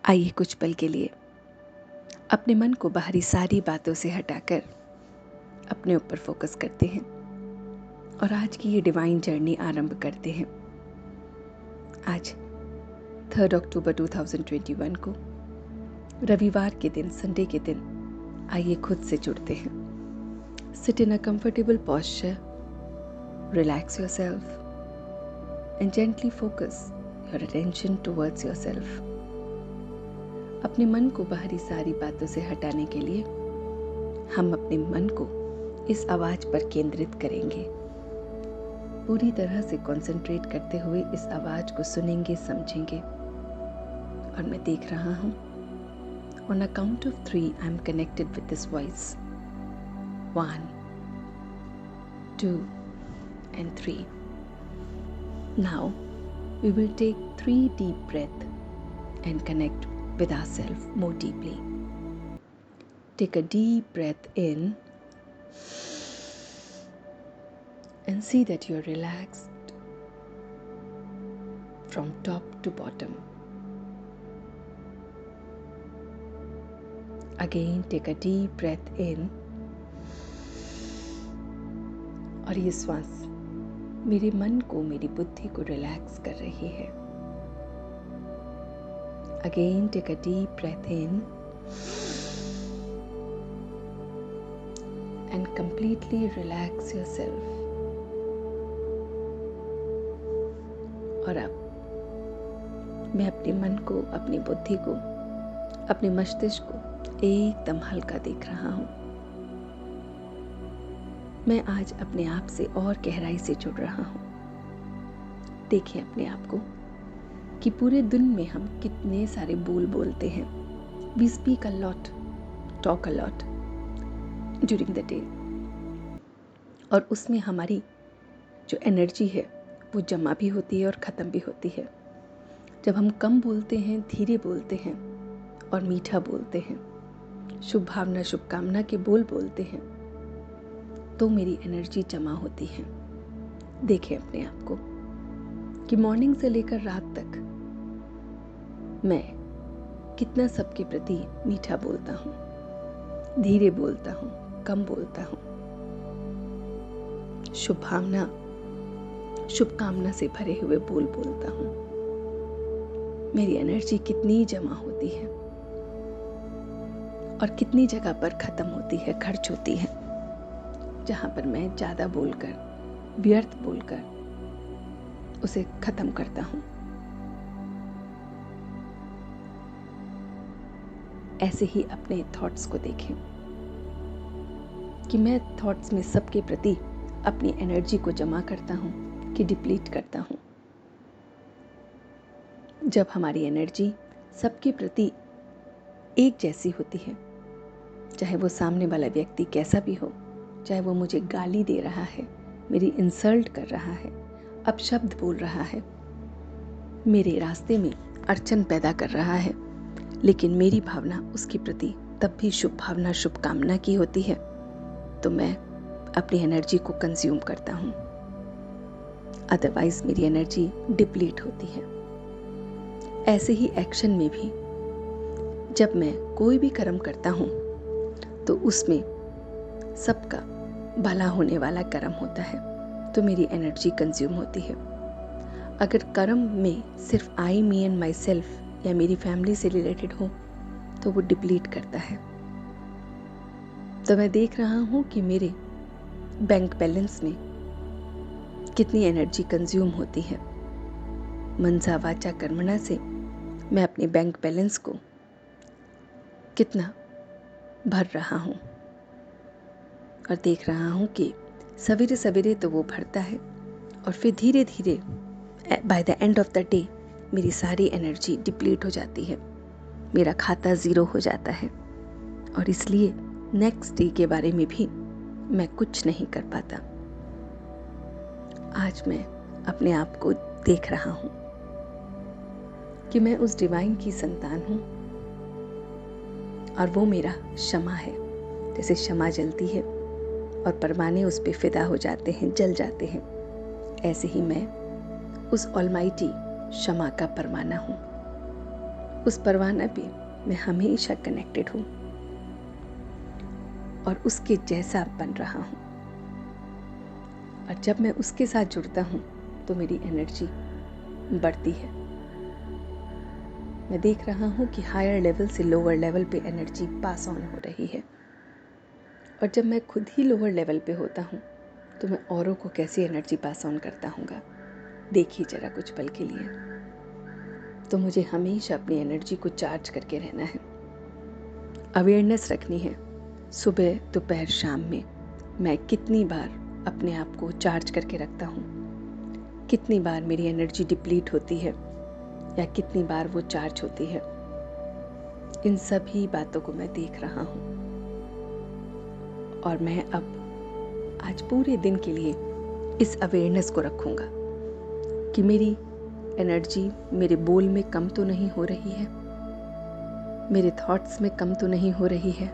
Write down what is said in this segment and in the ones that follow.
आइए कुछ पल के लिए अपने मन को बाहरी सारी बातों से हटाकर अपने ऊपर फोकस करते हैं और आज की ये डिवाइन जर्नी आरंभ करते हैं। आज 3 अक्टूबर 2021 को रविवार के दिन, संडे के दिन आइए खुद से जुड़ते हैं। Sit in a comfortable posture, relax yourself and gently focus your attention towards yourself. अपने मन को बाहरी सारी बातों से हटाने के लिए हम अपने मन को इस आवाज पर केंद्रित करेंगे। पूरी तरह से कंसंट्रेट करते हुए इस आवाज को सुनेंगे, समझेंगे। और मैं देख रहा हूं, on a count of 3 I am connected with this voice. 1, 2 and 3. Now we will take 3 deep breaths and connect with ourselves more deeply. Take a deep breath in and see that you're relaxed from top to bottom. Again, take a deep breath in. और ये श्वास मेरे मन को, मेरी बुद्धि को relax कर रही है। Again, take a deep breath in and completely relax yourself. और अब मैं अपने मन को, अपनी बुद्धि को, अपने मस्तिष्क को एकदम हल्का देख रहा हूं। मैं आज अपने आप से और गहराई से जुड़ रहा हूं। देखिए अपने आप को कि पूरे दिन में हम कितने सारे बोल बोलते हैं। We speak a lot, talk a lot during the day. और उसमें हमारी जो एनर्जी है वो जमा भी होती है और ख़त्म भी होती है। जब हम कम बोलते हैं, धीरे बोलते हैं और मीठा बोलते हैं, शुभ भावना, शुभकामना के बोल बोलते हैं, तो मेरी एनर्जी जमा होती है। देखें अपने आप को कि मॉर्निंग से लेकर रात तक मैं कितना सबके प्रति मीठा बोलता हूँ, धीरे बोलता हूँ, कम बोलता हूँ, शुभ भावना, शुभकामना से भरे हुए बोल बोलता हूँ। मेरी एनर्जी कितनी जमा होती है और कितनी जगह पर खत्म होती है, खर्च होती है, जहां पर मैं ज्यादा बोलकर, व्यर्थ बोलकर उसे खत्म करता हूं। ऐसे ही अपने थॉट्स को देखें कि मैं थॉट्स में सबके प्रति अपनी एनर्जी को जमा करता हूं कि डिप्लीट करता हूं। जब हमारी एनर्जी सबके प्रति एक जैसी होती है, चाहे वो सामने वाला व्यक्ति कैसा भी हो, चाहे वो मुझे गाली दे रहा है, मेरी इंसल्ट कर रहा है, अपशब्द बोल रहा है, मेरे रास्ते में अड़चन पैदा कर रहा है, लेकिन मेरी भावना उसके प्रति तब भी शुभ भावना, शुभकामना की होती है, तो मैं अपनी एनर्जी को कंज्यूम करता हूँ। अदरवाइज मेरी एनर्जी डिप्लीट होती है। ऐसे ही एक्शन में भी जब मैं कोई भी कर्म करता हूँ तो उसमें सबका भला होने वाला कर्म होता है, तो मेरी एनर्जी कंज्यूम होती है। अगर कर्म में सिर्फ आई, मी एंड माई सेल्फ या मेरी फैमिली से रिलेटेड हो तो वो डिप्लीट करता है। तो मैं देख रहा हूँ कि मेरे बैंक बैलेंस में कितनी एनर्जी कंज्यूम होती है। मनसा वाचा कर्मणा से मैं अपने बैंक बैलेंस को कितना भर रहा हूँ और देख रहा हूँ कि सवेरे सवेरे तो वो भरता है और फिर धीरे धीरे by the end of the day मेरी सारी एनर्जी डिप्लीट हो जाती है, मेरा खाता ज़ीरो हो जाता है और इसलिए नेक्स्ट डे के बारे में भी मैं कुछ नहीं कर पाता। आज मैं अपने आप को देख रहा हूँ कि मैं उस डिवाइन की संतान हूँ और वो मेरा क्षमा है। जैसे क्षमा जलती है और परवाने उस पे फिदा हो जाते हैं, जल जाते हैं, ऐसे ही मैं उस ऑलमाइटी क्षमा का परवाना हूँ। उस परवाना पे मैं हमेशा कनेक्टेड हूँ और उसके जैसा बन रहा हूँ। और जब मैं उसके साथ जुड़ता हूँ तो मेरी एनर्जी बढ़ती है। मैं देख रहा हूँ कि हायर लेवल से लोअर लेवल पे एनर्जी पास ऑन हो रही है। और जब मैं खुद ही लोअर लेवल पे होता हूँ तो मैं औरों को कैसी एनर्जी पास ऑन करता हूँगा, देखिए जरा कुछ पल के लिए। तो मुझे हमेशा अपनी एनर्जी को चार्ज करके रहना है, अवेयरनेस रखनी है। सुबह दोपहर शाम में मैं कितनी बार अपने आप को चार्ज करके रखता हूँ, कितनी बार मेरी एनर्जी डिप्लीट होती है या कितनी बार वो चार्ज होती है, इन सभी बातों को मैं देख रहा हूँ। और मैं अब आज पूरे दिन के लिए इस अवेयरनेस को रखूँगा कि मेरी एनर्जी मेरे बोल में कम तो नहीं हो रही है, मेरे थॉट्स में कम तो नहीं हो रही है,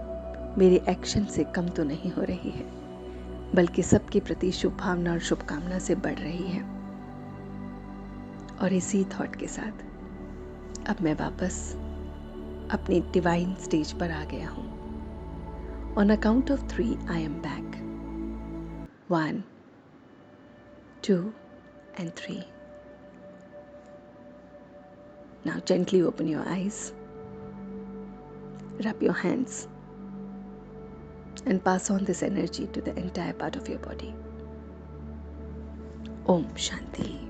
मेरे एक्शन से कम तो नहीं हो रही है, बल्कि सबके प्रति शुभ भावना और शुभकामना से बढ़ रही है। और इसी थॉट के साथ अब मैं वापस अपनी डिवाइन स्टेज पर आ गया हूँ। On a count of 3 I am back. 1 2 and 3. Now gently open your eyes, rub your hands and pass on this energy to the entire part of your body. Om Shanti.